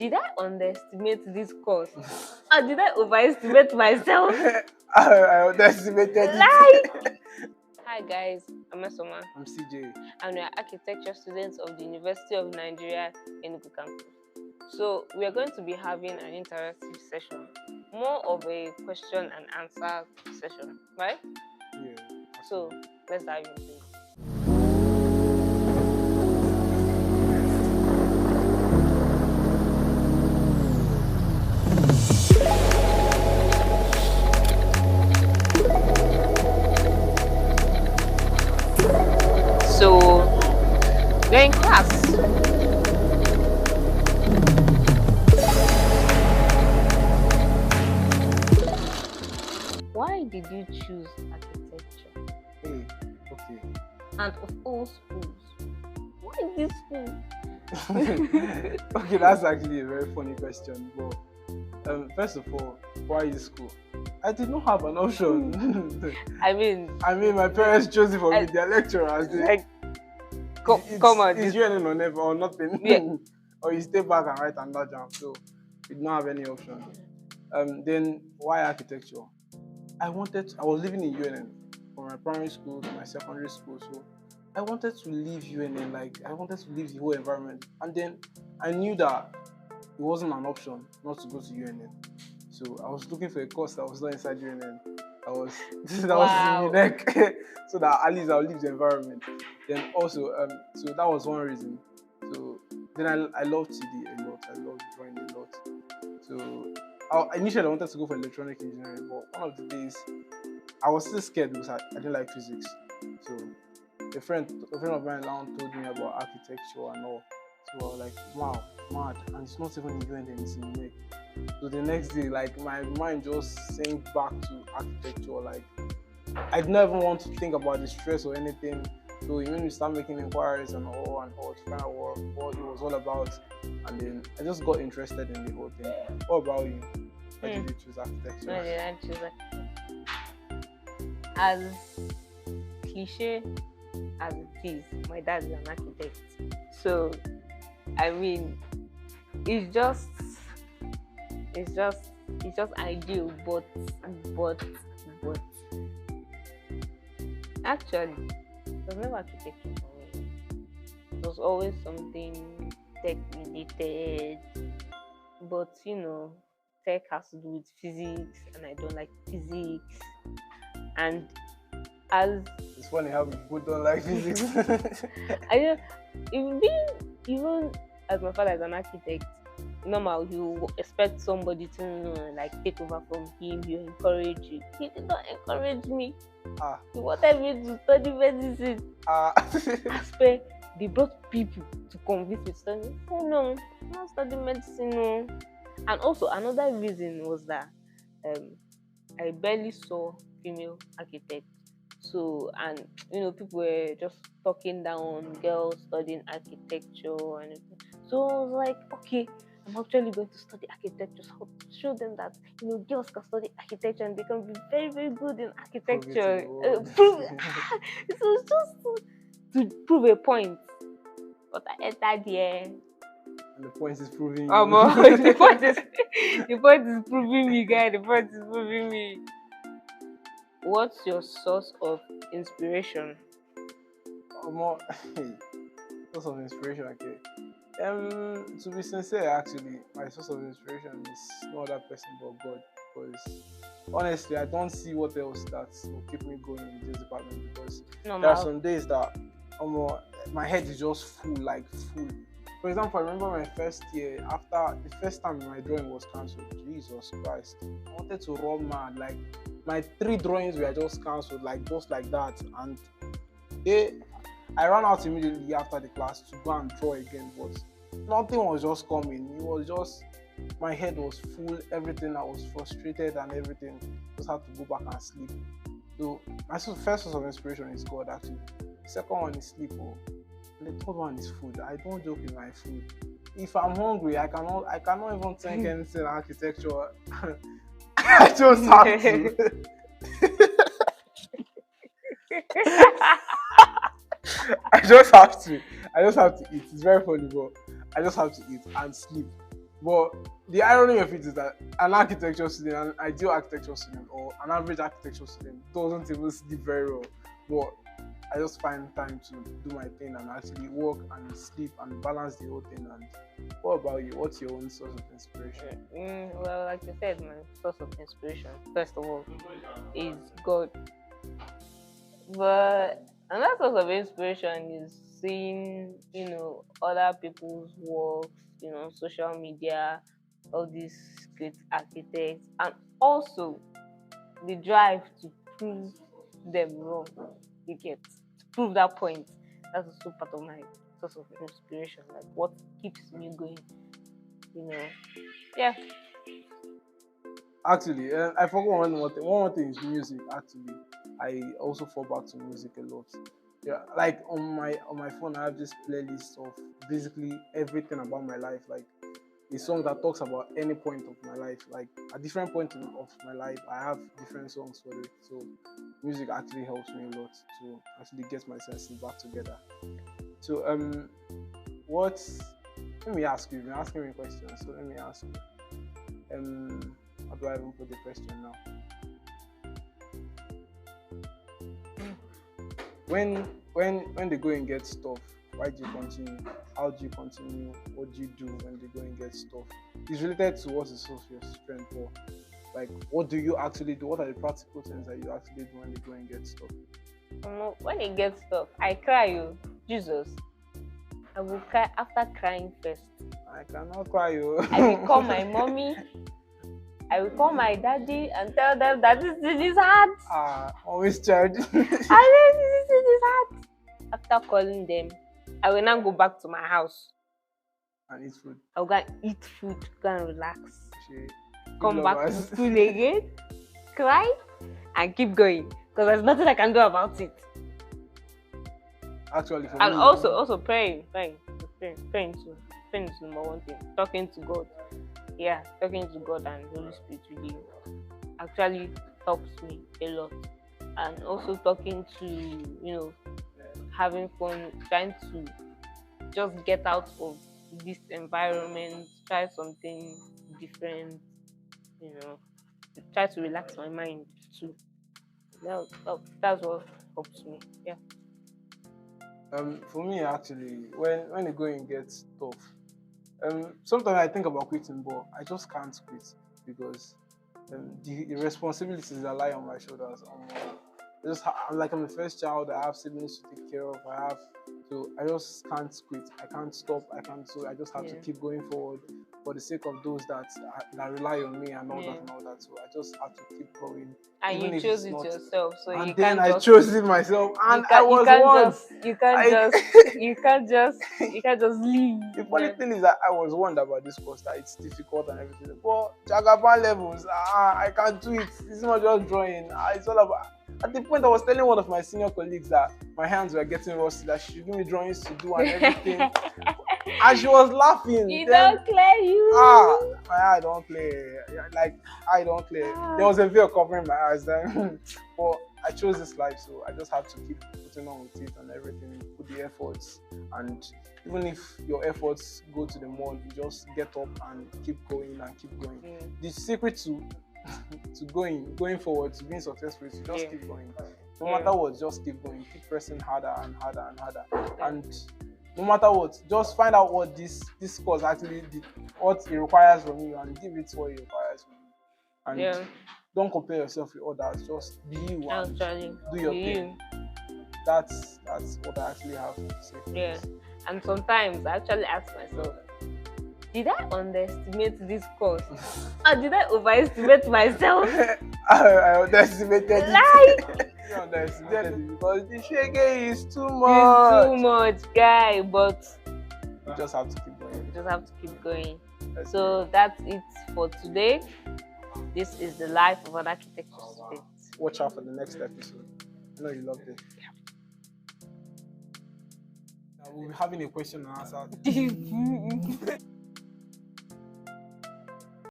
Did I underestimate this course? Or did I overestimate myself? I underestimated Like, it. hi guys, I'm Esoma. I'm CJ. And we are architecture students of the University of Nigeria Enugu campus. So we are going to be having an interactive session, more of a question and answer session, right? Yeah. So let's dive into it. So we're in class. Why did you choose architecture? Hey, okay. And of all schools, why this school? Okay, that's actually a very funny question. But first of all, why this school? I did not have an option. I mean, my parents chose it for me. Their lecturers. Like, come on. It's UNN or never or nothing. Yeah. Or you stay back and write another jam. So we did not have any option. Then why architecture? I was living in UNN from my primary school to my secondary school. So I wanted to leave UNN, like I wanted to leave the whole environment. And then I knew that it wasn't an option not to go to UNN. So I was looking for a course that was not inside UNN. Was in the neck, so that at least I'll leave the environment. Then also, so that was one reason. So then I loved TD a lot. I loved drawing a lot. So initially I wanted to go for electronic engineering, but one of the days I was still scared because I didn't like physics. So a friend of mine now told me about architecture and all. So I was like, wow, mad, and it's not even in UNN, it's in UNN. So the next day, like my mind just sank back to architecture. Like I didn't even want to think about the stress or anything. So when we start making inquiries and all to find out what it was all about, and then I just got interested in the whole thing. What about you? Why did you choose architecture? Why did I choose architecture? As cliche as it is, my dad is an architect. So I mean, it's just ideal, but actually it was never architecture for me. It was always something tech related, but tech has to do with physics, and I don't like physics. And as it's funny how people don't like physics. I even as my father is an architect, normal, you expect somebody to like take over from him. You encourage you. He did not encourage me. He wanted me to study medicine. As per, they brought people to convince me to study. I said, no, I'm not studying medicine. No. And also another reason was that I barely saw female architects. So, and people were just talking down girls studying architecture and everything. So I was like, okay, I'm actually going to study architecture. So I'll show them that girls can study architecture and they can be very, very good in architecture. It was just to prove a point. But I entered here. And the point is proving you. The point is proving me, guy. The point is proving me. What's your source of inspiration? Source of inspiration, okay. To be sincere, actually, my source of inspiration is no other person but God. Because honestly, I don't see what else that will keep me going in this department. Because there are some days that my head is just full. For example, I remember my first year, after the first time my drawing was cancelled. Jesus Christ. I wanted to run mad. Like, my 3 drawings were just cancelled, just like that. And I ran out immediately after the class to go and draw again. But nothing was just coming. It was just, my head was full, everything. I was frustrated and everything. Just had to go back and sleep. So my first source of inspiration is God, actually. The second one is sleep. And the third one is food. I don't joke with my food. If I'm hungry, I cannot even think anything architecture. I just have to. I just have to eat. It's very funny, but I just have to eat and sleep. But the irony of it is that an architecture student, an ideal architecture student, or an average architecture student doesn't even sleep very well. But I just find time to do my thing and actually work and sleep and balance the whole thing. And what about you? What's your own source of inspiration? Well, like you said, my source of inspiration, first of all, is God. But another source of inspiration is seeing, other people's works, social media, all these great architects, and also the drive to prove them wrong. You get to prove that point. That's also part of my source of inspiration, like what keeps me going. You know, yeah. Actually, I forgot one more thing. One more thing is music. Actually, I also fall back to music a lot. Yeah, like on my phone, I have this playlist of basically everything about my life. Like a song that talks about any point of my life. Like at different point of my life, I have different songs for it. So music actually helps me a lot to actually get my senses back together. So what? Let me ask you. You've been asking me questions, so let me ask you. How do I even put the question now? When the going gets tough, why do you continue? How do you continue? What do you do when the going gets tough? It's related to what is source of your strength, or like what do you actually do? What are the practical things that you actually do when the going gets tough? When it gets tough, I cry. Oh, Jesus, I will cry after crying first. I cannot cry, you. I will call my mommy. I will call my daddy and tell them that this thing is hard. Always charge. And then this thing is hard. After calling them, I will now go back to my house. And eat food. I will go and eat food, go and relax. Shit. Come back to school again, cry, and keep going. Because there's nothing I can do about it. Actually, for and me, also praying too. Praying is number one thing. Talking to God. Yeah, talking to God and Holy Spirit really actually helps me a lot. And also talking to, having fun, trying to just get out of this environment, try something different, try to relax my mind too. That's what helps me. Yeah. For me, actually, when the going gets tough, sometimes I think about quitting, but I just can't quit because the responsibilities that lie on my shoulders. I'm the first child. I have siblings to take care of. So I just can't quit. I can't stop. I can't. So I just have to keep going forward for the sake of those that rely on me and all that and all that. So I just have to keep going. And even you if chose it's it not. yourself, so And you then can't I just chose it myself, and I was you can't just leave. The funny thing is that I was warned about this course that it's difficult and everything. But Jagaban levels, I can't do it. It's not just drawing. It's all about. At the point, I was telling one of my senior colleagues that my hands were getting rusty, that she should give me drawings to do and everything. And she was laughing. You don't clear you. My eye don't clear. Like, I don't clear. There was a veil covering my eyes then. But I chose this life, so I just have to keep putting on with it and everything, put the efforts. And even if your efforts go to the mud, you just get up and keep going and keep going. The secret to going forward, to being successful, is to just keep going. No matter what, just keep going. Keep pressing harder and harder and harder. And no matter what, just find out what this course actually did, what it requires from you, and give it what it requires from you. And don't compare yourself with others. Just be you and do your thing. That's what I actually have to say. Yeah. And sometimes I actually ask myself, did I underestimate this course? Or did I overestimate myself? I underestimated it. You underestimated it because the shege is too much. It's too much, guy. But you just have to keep going. So that's it for today. This is the life of an architecture student. Watch out for the next episode. I know you loved it. We'll be having a question and answer.